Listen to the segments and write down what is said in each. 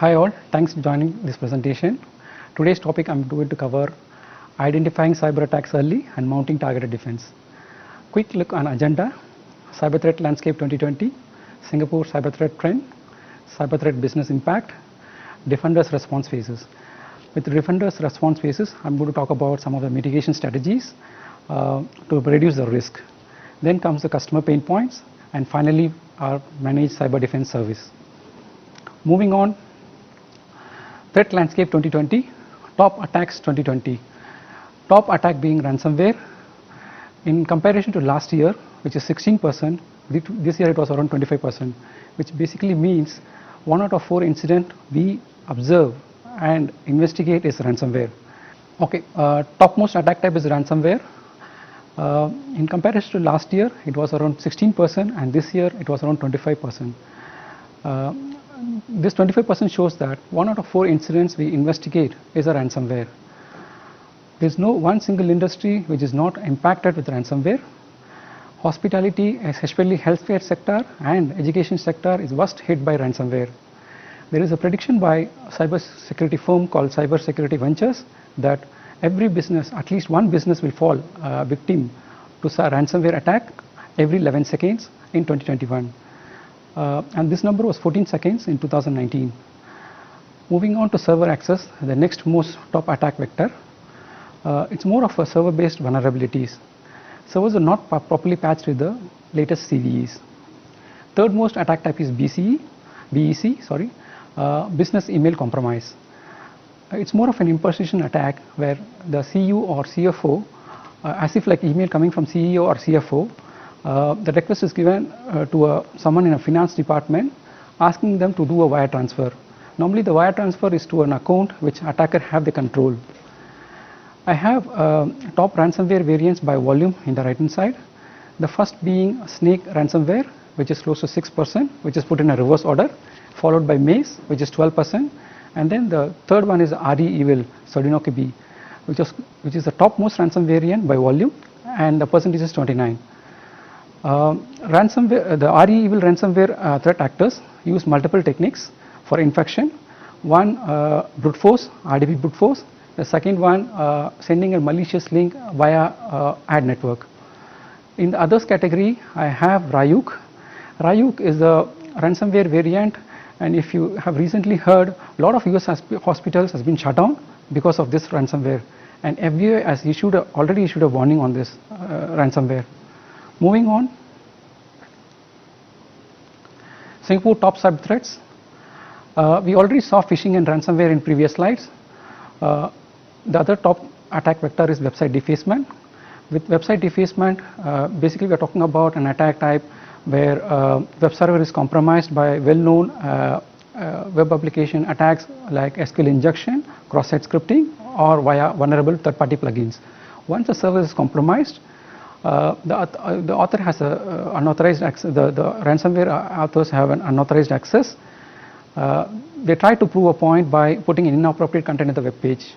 Hi all, thanks for joining this presentation. Today's topic I'm going to cover identifying cyber attacks early and mounting targeted defense. Quick look on agenda, cyber threat landscape 2020, Singapore cyber threat trend, cyber threat business impact, defenders response phases. With the defenders response phases, I'm going to talk about some of the mitigation strategies to reduce the risk. Then comes the customer pain points, and finally our managed cyber defense service. Moving on, threat landscape 2020, top attacks 2020. Top attack being ransomware. In comparison to last year, which is 16%, this year it was around 25%, which basically means 1 out of 4 incidents we observe and investigate is ransomware. Okay, topmost attack type is ransomware. In comparison to last year, it was around 16%, and this year it was around 25%. This 25% shows that 1 out of 4 incidents we investigate is a ransomware. There is no one single industry which is not impacted with ransomware. Hospitality, especially healthcare sector and education sector, is worst hit by ransomware. There is a prediction by cyber security firm called Cyber Security Ventures that every business, at least one business, will fall victim to a ransomware attack every 11 seconds in 2021. And this number was 14 seconds in 2019. Moving on to server access, the next most top attack vector. It's more of a server-based vulnerabilities. Servers are not properly patched with the latest CVEs. Third most attack type is BEC, business email compromise. It's more of an impersonation attack where the CEO or CFO, as if like email coming from CEO or CFO, the request is given to someone in a finance department asking them to do a wire transfer. Normally the wire transfer is to an account which attacker have the control. I have top ransomware variants by volume in the right hand side. The first being Snake ransomware, which is close to 6%, which is put in a reverse order, followed by Maze, which is 12%, and then the third one is RE-Evil, Sodinokibi, which is the topmost ransom variant by volume, and the percentage is 29. Ransomware, the RE-Evil ransomware threat actors use multiple techniques for infection. One, brute force, RDP brute force. The second one, sending a malicious link via ad network. In the others category, I have Ryuk. Ryuk is a ransomware variant, and if you have recently heard, a lot of US hospitals has been shut down because of this ransomware, and FDA has already issued a warning on this ransomware. Moving on, Singapore top cyber threats. We already saw phishing and ransomware in previous slides. The other top attack vector is website defacement. With website defacement, basically we are talking about an attack type where web server is compromised by well-known web application attacks like SQL injection, cross-site scripting, or via vulnerable third-party plugins. Once the server is compromised, the author has unauthorized access. The ransomware authors have an unauthorized access. They try to prove a point by putting inappropriate content in the web page.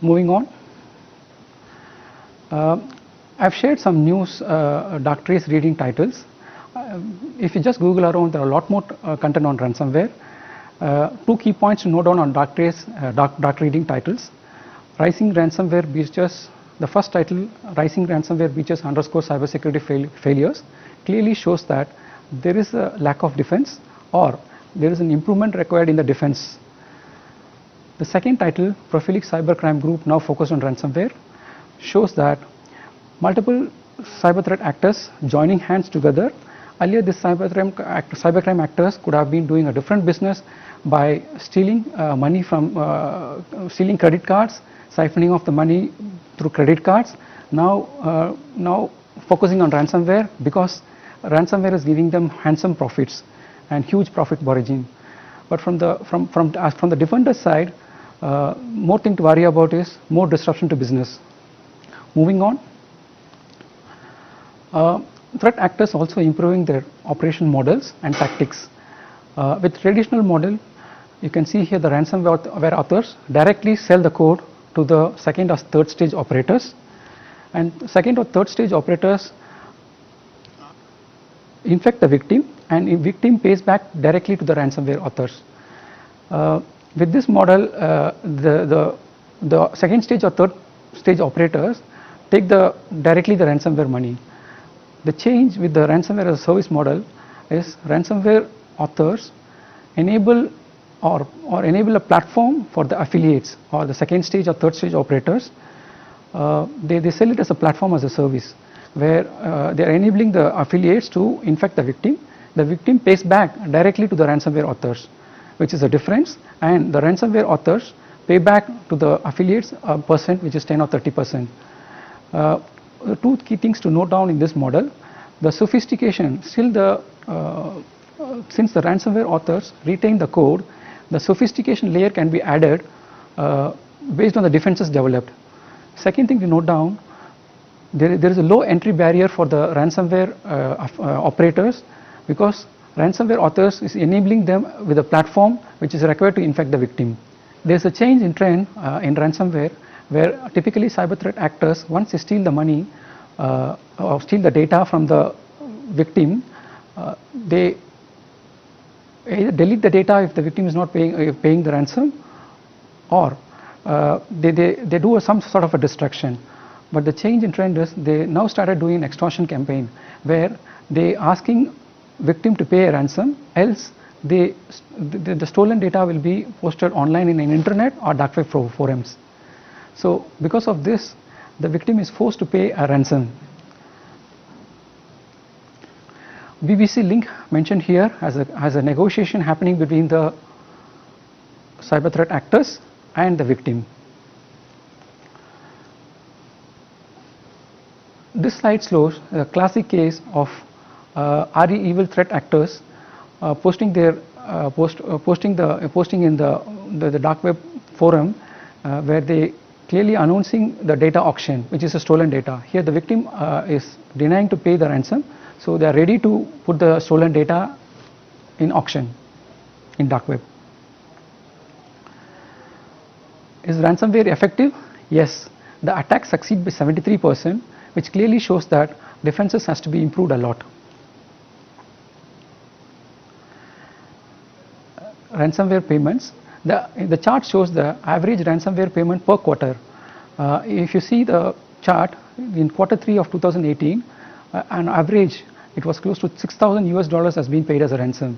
Moving on, I've shared some news Darktrace reading titles. If you just Google around, there are a lot more content on ransomware. 2 key points to note down on Darktrace dark reading titles. Rising ransomware breaches. The first title, Rising ransomware breaches _ cybersecurity failures, clearly shows that there is a lack of defense or there is an improvement required in the defense. The second title, Profilic Cybercrime Group now focused on ransomware, shows that multiple cyber threat actors joining hands together. Earlier, this cybercrime actors could have been doing a different business by stealing money from stealing credit cards, siphoning off the money through credit cards. Now focusing on ransomware because ransomware is giving them handsome profits and huge profit margin. But from the defender side, more thing to worry about is more disruption to business. Moving on, threat actors also improving their operation models and tactics. With traditional model, you can see here the ransomware authors directly sell the code to the second or third stage operators, and second or third stage operators infect the victim and a victim pays back directly to the ransomware authors. With this model, the second stage or third stage operators take directly the ransomware money. The change with the ransomware as a service model is ransomware authors enable or enable a platform for the affiliates or the second stage or third stage operators. They sell it as a platform as a service, where they are enabling the affiliates to infect the victim. The victim pays back directly to the ransomware authors, which is a difference, and the ransomware authors pay back to the affiliates a percent, which is 10 or 30%. The two key things to note down in this model: the sophistication, still since the ransomware authors retain the code, the sophistication layer can be added based on the defenses developed. Second thing to note down, there is a low entry barrier for the ransomware operators, because ransomware authors is enabling them with a platform which is required to infect the victim. There is a change in trend in ransomware, where typically cyber threat actors, once they steal the money or steal the data from the victim, they either delete the data if the victim is not paying the ransom, or they do some sort of a destruction. But the change in trend is they now started doing an extortion campaign, where they asking victim to pay a ransom, else the stolen data will be posted online in an internet or dark web forums. So because of this, the victim is forced to pay a ransom. BBC link mentioned here has a negotiation happening between the cyber threat actors and the victim. This slide shows a classic case of RE evil threat actors posting in the dark web forum, where they clearly announcing the data auction, which is a stolen data. Here the victim is denying to pay the ransom, so they are ready to put the stolen data in auction in dark web. Is ransomware effective? Yes, the attack succeed by 73%, which clearly shows that defenses has to be improved a lot. Ransomware payments. The chart shows the average ransomware payment per quarter. If you see the chart in Q3 of 2018, on average it was close to $6,000 has been paid as a ransom.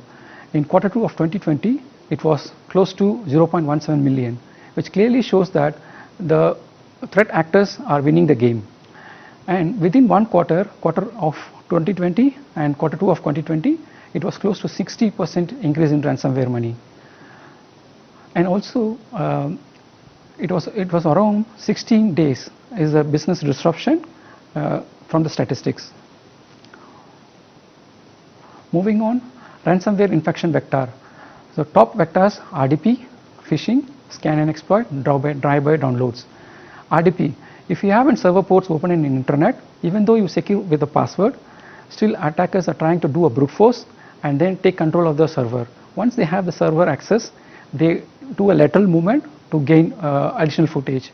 In Q2 of 2020, it was close to 0.17 million, which clearly shows that the threat actors are winning the game. And within one quarter of 2020 and Q2 of 2020, it was close to 60% increase in ransomware money. And also it was around 16 days is a business disruption from the statistics. Moving on, ransomware infection vector. So top vectors: RDP, phishing, scan and exploit, drive-by downloads. RDP, if you haven't server ports open in the internet, even though you secure with the password, still attackers are trying to do a brute force and then take control of the server. Once they have the server access, they do a lateral movement to gain additional footage.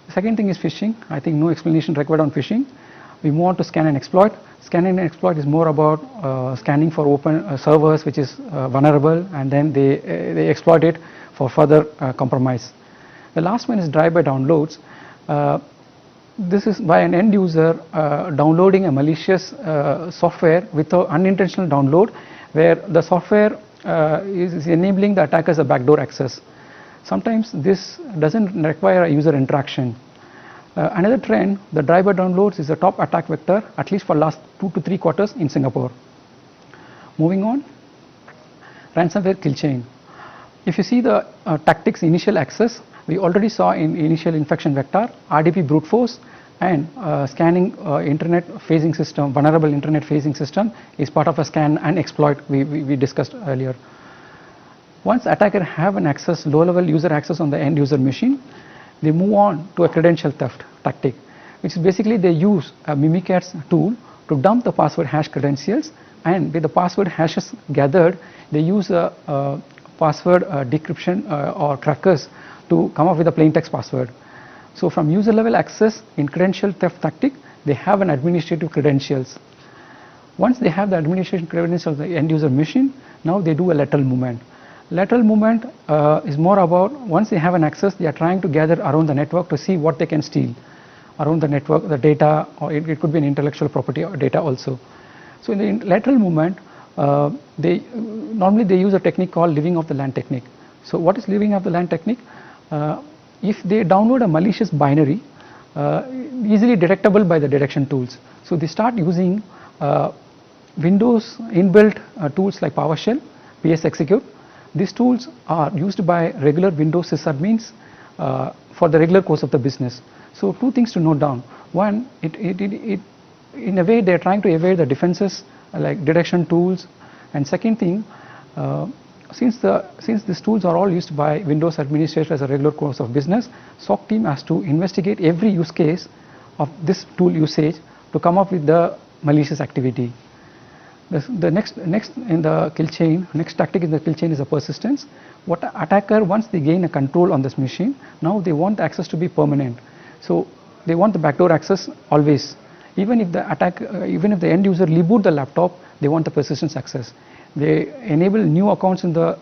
The second thing is phishing. I think no explanation required on phishing. We move on to scan and exploit. Scan and exploit is more about scanning for open servers which is vulnerable, and then they exploit it for further compromise. The last one is drive-by downloads. This is by an end user downloading a malicious software with an unintentional download, where the software is enabling the attackers a backdoor access. Sometimes this doesn't require a user interaction. Another trend, the drive-by downloads, is a top attack vector, at least for last 2 to 3 quarters in Singapore. Moving on, ransomware kill chain. If you see the tactics initial access, we already saw in initial infection vector, RDP brute force and scanning internet phasing system, vulnerable internet phasing system is part of a scan and exploit we discussed earlier. Once attacker have an access, low level user access on the end user machine, they move on to a credential theft tactic, which is basically they use a Mimikatz tool to dump the password hash credentials, and with the password hashes gathered, they use a password decryption or crackers to come up with a plain text password. So from user level access in credential theft tactic, they have an administrative credentials. Once they have the administration credentials of the end user machine, now they do a lateral movement. Lateral movement is more about once they have an access, they are trying to gather around the network to see what they can steal around the network, the data, or it could be an intellectual property or data also. So in the lateral movement, normally they use a technique called living off the land technique. So what is living off the land technique? If they download a malicious binary, easily detectable by the detection tools. So they start using Windows inbuilt tools like PowerShell, PS Execute. These tools are used by regular Windows sysadmins for the regular course of the business. So two things to note down. One, in a way they are trying to evade the defenses like detection tools, and second thing, since these tools are all used by Windows administrators as a regular course of business, SOC team has to investigate every use case of this tool usage to come up with the malicious activity. The next in the kill chain, next tactic in the kill chain is a persistence. What the attacker, once they gain a control on this machine, now they want the access to be permanent. So they want the backdoor access always. Even if the end user reboot the laptop, they want the persistence access. They enable new accounts in the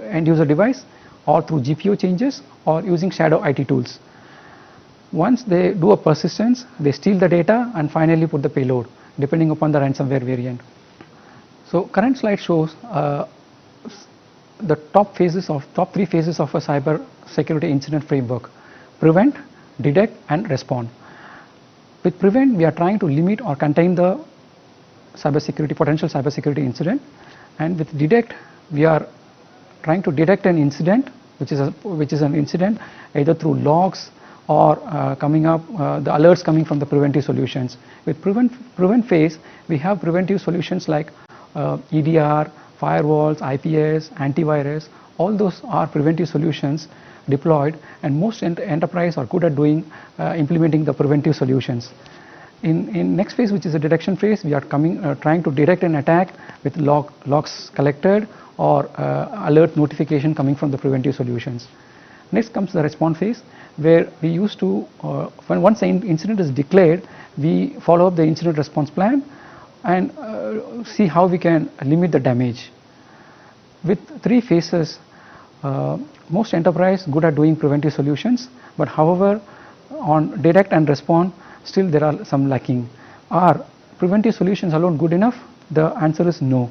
end user device, or through GPO changes, or using shadow IT tools. Once they do a persistence, they steal the data and finally put the payload, depending upon the ransomware variant. So current slide shows the top three phases of a cyber security incident framework: prevent, detect, and respond. With prevent, we are trying to limit or contain the potential cybersecurity incident, and with detect, we are trying to detect an incident, which is an incident either through logs or the alerts coming from the preventive solutions. With prevent phase, we have preventive solutions like EDR, firewalls, IPS, antivirus. All those are preventive solutions deployed, and most enterprise are good at doing implementing the preventive solutions. In next phase, which is the detection phase, we are trying to detect an attack with logs collected or alert notification coming from the preventive solutions. Next comes the response phase, where we used to once an incident is declared, we follow up the incident response plan and see how we can limit the damage. With three phases, most enterprise good at doing preventive solutions, but however on detect and respond, still there are some lacking. Are preventive solutions alone good enough? The answer is no.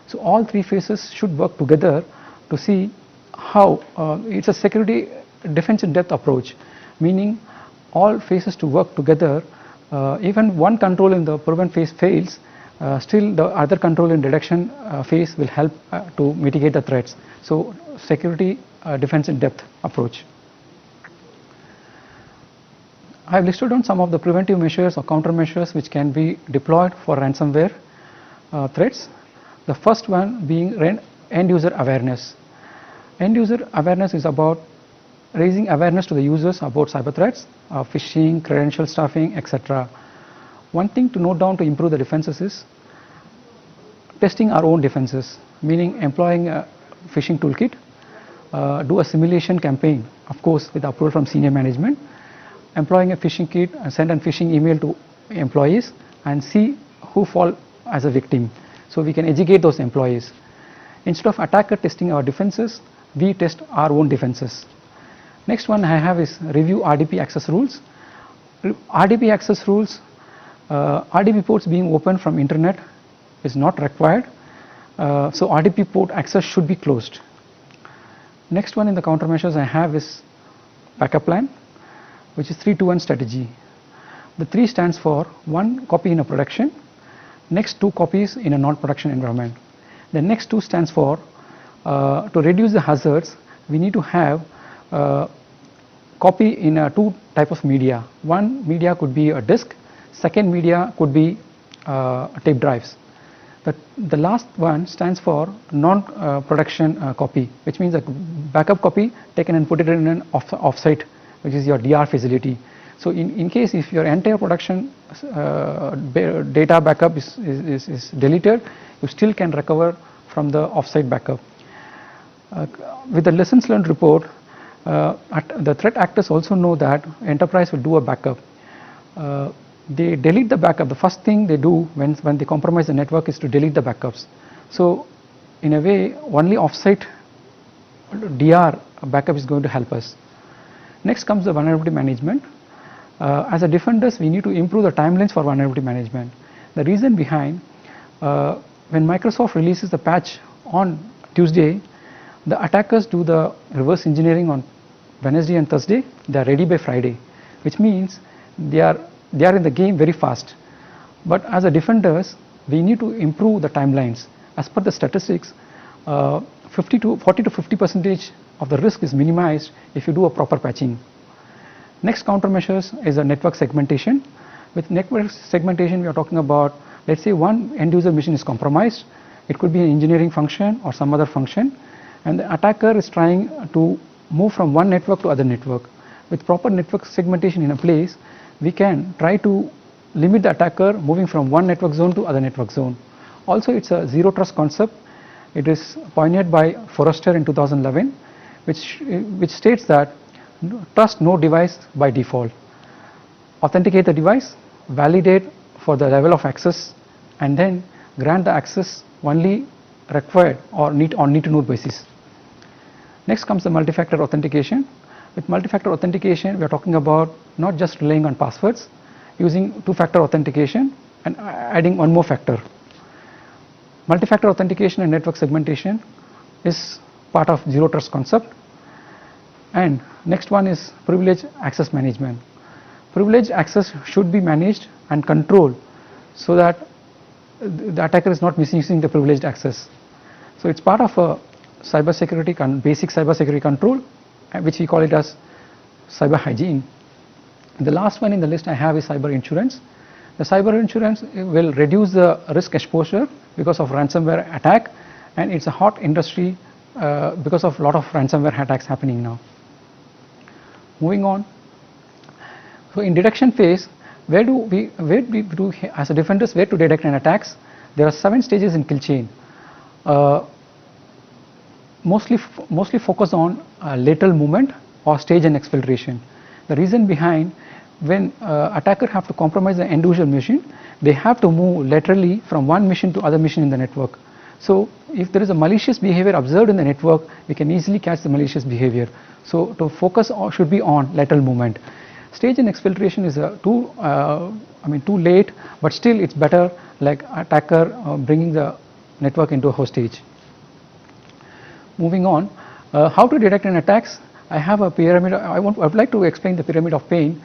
So all three phases should work together to see how it's a security defense in depth approach, meaning all phases to work together. Even one control in the prevent phase fails, still the other control in detection phase will help to mitigate the threats. So security defense in depth approach. I have listed down some of the preventive measures or countermeasures which can be deployed for ransomware threats. The first one being end user awareness. End user awareness is about raising awareness to the users about cyber threats, phishing, credential stuffing, etc. One thing to note down to improve the defenses is testing our own defenses, meaning employing a phishing toolkit, do a simulation campaign, of course with approval from senior management, employing a phishing kit, send a phishing email to employees and see who fall as a victim. So we can educate those employees. Instead of attacker testing our defenses, we test our own defenses. Next one I have is review RDP access rules. RDP access rules, RDP ports being opened from internet is not required. So RDP port access should be closed. Next one in the countermeasures I have is backup plan, which is 3-2-1 strategy. The 3 stands for 1 copy in a production, next 2 copies in a non-production environment. The next 2 stands for to reduce the hazards, we need to have copy in 2 type of media. One media could be a disk, second media could be tape drives. The last one stands for non-production copy, which means a backup copy taken and put it in an offsite, which is your DR facility. So in case if your entire production data backup is deleted, you still can recover from the offsite backup. With the lessons learned report, the threat actors also know that enterprise will do a backup. they delete the backup. The first thing they do when they compromise the network is to delete the backups. So in a way, only offsite DR backup is going to help us. Next comes the vulnerability management. As a defenders, we need to improve the timelines for vulnerability management. The reason behind, when Microsoft releases the patch on Tuesday, the attackers do the reverse engineering on Wednesday and Thursday. They are ready by Friday, which means they are in the game very fast. But as a defenders, we need to improve the timelines. As per the statistics, 40 to 50% of the risk is minimized if you do a proper patching. Next countermeasures is a network segmentation. With network segmentation, we are talking about, let's say one end user machine is compromised. It could be an engineering function or some other function, and the attacker is trying to move from one network to other network. With proper network segmentation in a place, we can try to limit the attacker moving from one network zone to other network zone. Also, it's a zero trust concept. It is pioneered by Forrester in 2011, which states that trust no device by default. Authenticate the device, validate for the level of access, and then grant the access only required or need to know basis. Next comes the multi-factor authentication. With multi-factor authentication, we are talking about not just relying on passwords, using two-factor authentication and adding one more factor. Multi-factor authentication and network segmentation is part of zero trust concept. And next one is privileged access management. Privileged access should be managed and controlled so that the attacker is not misusing the privileged access. So it's part of a basic cyber security control, which we call it as cyber hygiene. The last one in the list I have is cyber insurance. The cyber insurance will reduce the risk exposure because of ransomware attack, and it's a hot industry because of a lot of ransomware attacks happening now. Moving on. So in detection phase, where do we as a defenders, where to detect an attacks? There are 7 stages in kill chain. Mostly focus on lateral movement or stage and exfiltration. The reason behind, when attacker have to compromise the end user machine, they have to move laterally from one machine to other machine in the network. So if there is a malicious behavior observed in the network, we can easily catch the malicious behavior. So to focus should be on lateral movement. Stage and exfiltration is too late, but still it's better, like attacker bringing the network into a hostage. Moving on, how to detect an attacks? I have a pyramid. I would like to explain the pyramid of pain.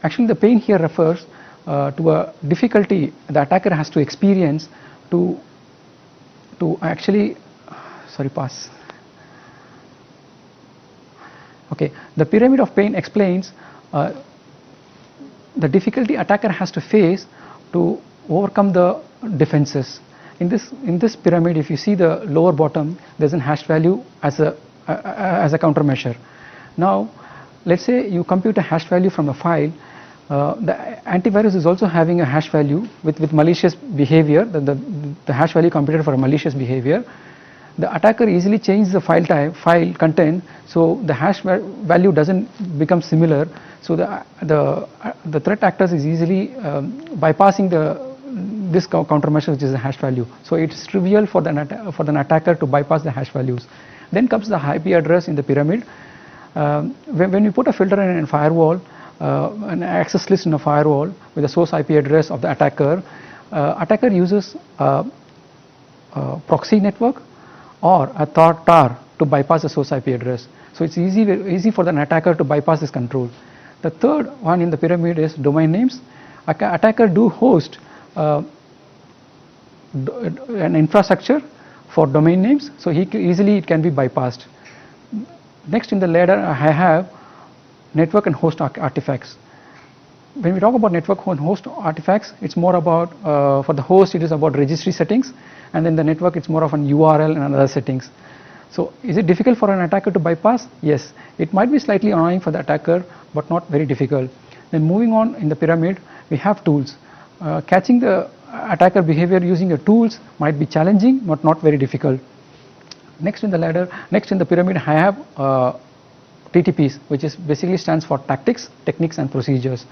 Actually, the pain here refers to a difficulty the attacker has to experience to actually, sorry, pass. Okay, the pyramid of pain explains the difficulty attacker has to face to overcome the defenses. In this pyramid, if you see the lower bottom, there's a hash value as a countermeasure. Now, let's say you compute a hash value from a file. The antivirus is also having a hash value with malicious behavior. The hash value computed for a malicious behavior. The attacker easily changes the file content, so the hash value doesn't become similar. So the threat actors is easily bypassing this countermeasure, which is the hash value. So it's trivial for the attacker to bypass the hash values. Then comes the IP address in the pyramid. When you put a filter in a firewall, an access list in a firewall with the source IP address of the attacker, attacker uses a proxy network or a TAR to bypass the source IP address. So it's easy for an attacker to bypass this control. The third one in the pyramid is domain names. Attacker do host an infrastructure for domain names, so easily it can be bypassed. Next in the ladder, I have network and host artifacts. When we talk about network and host artifacts, it's more about, for the host it is about registry settings, and then the network it's more of an URL and other settings. So is it difficult for an attacker to bypass? Yes, it might be slightly annoying for the attacker, but not very difficult. Then moving on in the pyramid, we have tools. Catching the attacker behavior using the tools might be challenging, but not very difficult. Next in the pyramid, I have TTPs, which is basically stands for tactics, techniques, and procedures.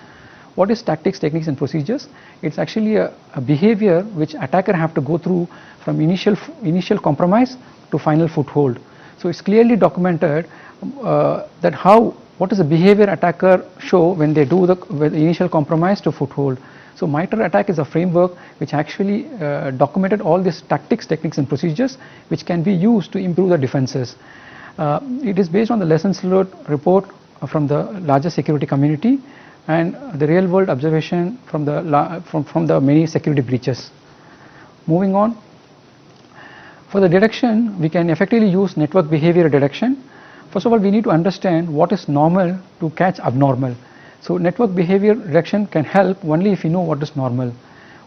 What is tactics, techniques and procedures? It's actually a behavior which attacker have to go through from initial compromise to final foothold. So it's clearly documented that what is the behavior attacker show when they do the initial compromise to foothold. So MITRE ATT&CK is a framework which actually documented all these tactics, techniques and procedures which can be used to improve the defenses. It is based on the lessons learned report from the larger security community and the real world observation from the many security breaches. Moving on, for the detection we can effectively use network behavior detection. First of all, we need to understand what is normal to catch abnormal. So network behavior detection can help only if you know what is normal.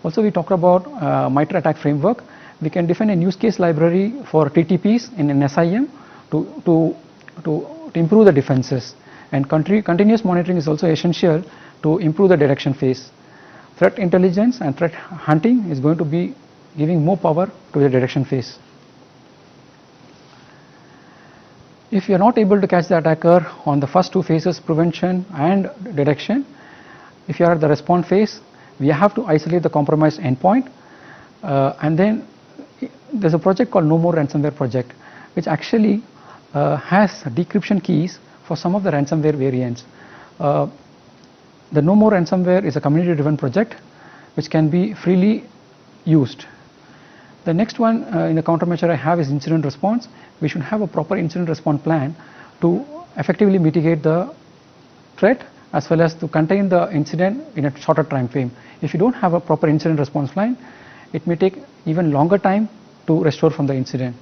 Also we talked about MITRE ATT&CK framework. We can define a use case library for TTPs in an SIM to improve the defenses, and continuous monitoring is also essential to improve the detection phase. Threat intelligence and threat hunting is going to be giving more power to the detection phase. If you are not able to catch the attacker on the first two phases, prevention and detection, if you are at the response phase, we have to isolate the compromised endpoint, and then there is a project called No More Ransomware project, which actually has decryption keys for some of the ransomware variants. The No More Ransomware is a community driven project which can be freely used. The next one in the countermeasure I have is incident response. We should have a proper incident response plan to effectively mitigate the threat as well as to contain the incident in a shorter time frame. If you don't have a proper incident response plan, it may take even longer time to restore from the incident.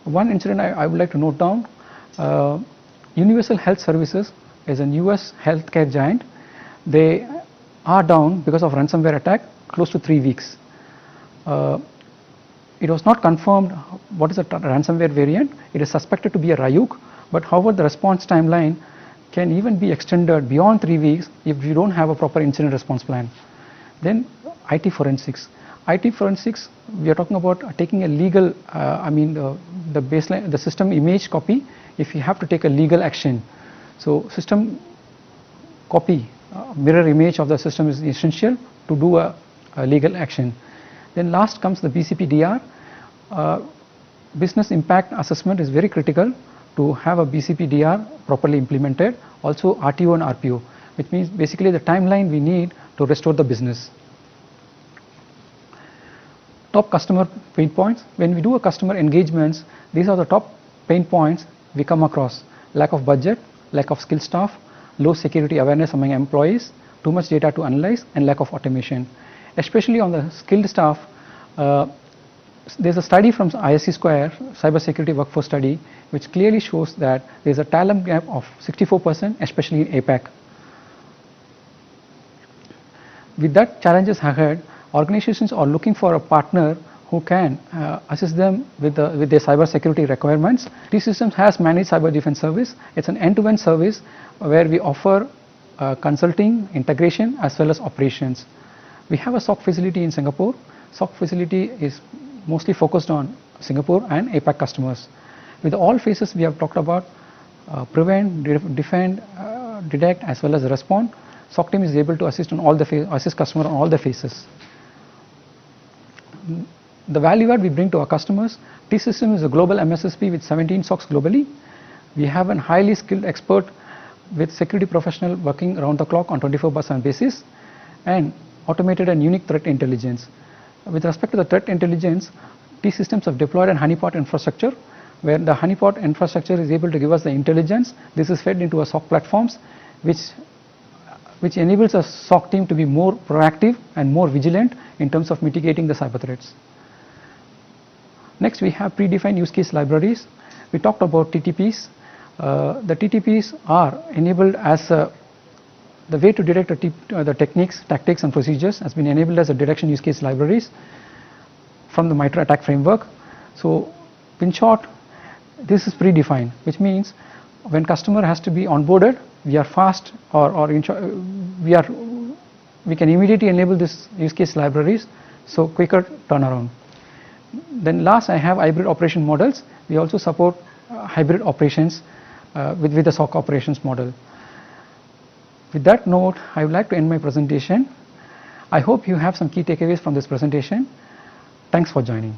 One incident I would like to note down, Universal Health Services is a US healthcare giant. They are down because of ransomware attack close to 3 weeks. It was not confirmed what is the ransomware variant. It is suspected to be a Ryuk, but however the response timeline can even be extended beyond 3 weeks if you don't have a proper incident response plan. Then IT forensics. IT forensics, we are talking about taking a legal, the baseline, the system image copy if you have to take a legal action. So system copy, mirror image of the system is essential to do a legal action. Then last comes the BCP-DR. Business impact assessment is very critical to have a BCP-DR properly implemented. Also RTO and RPO, which means basically the timeline we need to restore the business. Top customer pain points. When we do a customer engagements, these are the top pain points we come across: lack of budget, lack of skilled staff, low security awareness among employees, too much data to analyze, and lack of automation. Especially on the skilled staff, there's a study from ISC Square, Cybersecurity Workforce Study, which clearly shows that there's a talent gap of 64%, especially in APAC. With that challenges ahead, organizations are looking for a partner who can assist them with their cybersecurity requirements. T-Systems has managed cyber defense service. It's an end-to-end service where we offer consulting, integration as well as operations. We have a SOC facility in Singapore. SOC facility is mostly focused on Singapore and APAC customers. With all phases we have talked about, prevent, defend, detect as well as respond, SOC team is able to assist customer on all the phases. The value add we bring to our customers: T-Systems is a global MSSP with 17 SOCs globally. We have a highly skilled expert with security professional working around the clock on 24/7 basis, and automated and unique threat intelligence. With respect to the threat intelligence, T-Systems have deployed a honeypot infrastructure where the honeypot infrastructure is able to give us the intelligence. This is fed into our SOC platforms, which enables a SOC team to be more proactive and more vigilant in terms of mitigating the cyber threats. Next, we have predefined use case libraries. We talked about TTPs. The TTPs are enabled as the way to detect the techniques, tactics and procedures has been enabled as a detection use case libraries from the MITRE ATT&CK framework. So in short, this is predefined, which means when customer has to be onboarded, we are fast we can immediately enable this use case libraries, so quicker turnaround. Then last, I have hybrid operation models. We also support hybrid operations with the SOC operations model. With that note, I would like to end my presentation. I hope you have some key takeaways from this presentation. Thanks for joining.